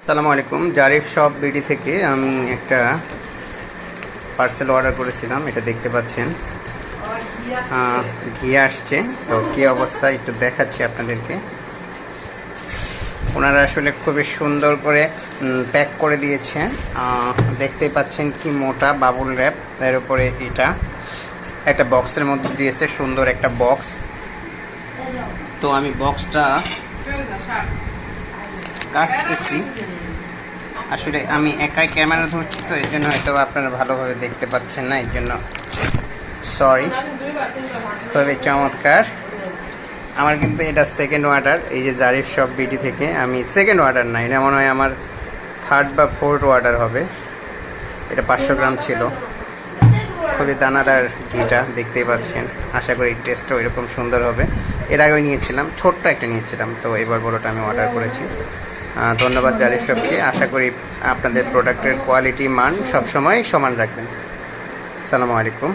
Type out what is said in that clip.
আসসালামু আলাইকুম। Zarif shop BD থেকে আমি একটা পার্সেল অর্ডার করেছিলাম, এটা দেখতে পাচ্ছেন ঘি আসছে। তো কী অবস্থা একটু দেখাচ্ছি আপনাদেরকে। ওনারা আসলে খুবই সুন্দর করে প্যাক করে দিয়েছে। দেখতেই পাচ্ছেন কি মোটা বাবুল র্যাপ, এর উপরে এটা একটা বক্সের মধ্যে দিয়েছে, সুন্দর একটা বক্স। তো আমি বক্সটা কাটতেছি। আসলে আমি একাই ক্যামেরা ধরছি, তো এই জন্য হয়তো আপনারা ভালোভাবে দেখতে পাচ্ছেন না, এর জন্য সরি। খুবই চমৎকার। আমার কিন্তু এটা সেকেন্ড অর্ডার, এই যে জারিফ শপ বিডি থেকে। আমি সেকেন্ড অর্ডার না, এটা মনে হয় আমার থার্ড বা ফোর্থ অর্ডার হবে। এটা 500 গ্রাম ছিল। খুবই দানাদার ঘিটা, দেখতেই পাচ্ছেন। আশা করি টেস্টও এরকম সুন্দর হবে। এর আগেও নিয়েছিলাম, ছোট্ট একটা নিয়েছিলাম, তো এবার বড়টা আমি অর্ডার করেছি। ধন্যবাদ জারিফ শপকে। আশা করি আপনাদের প্রোডাক্টের কোয়ালিটি মান সবসময় সমান রাখবেন। আসসালামু আলাইকুম।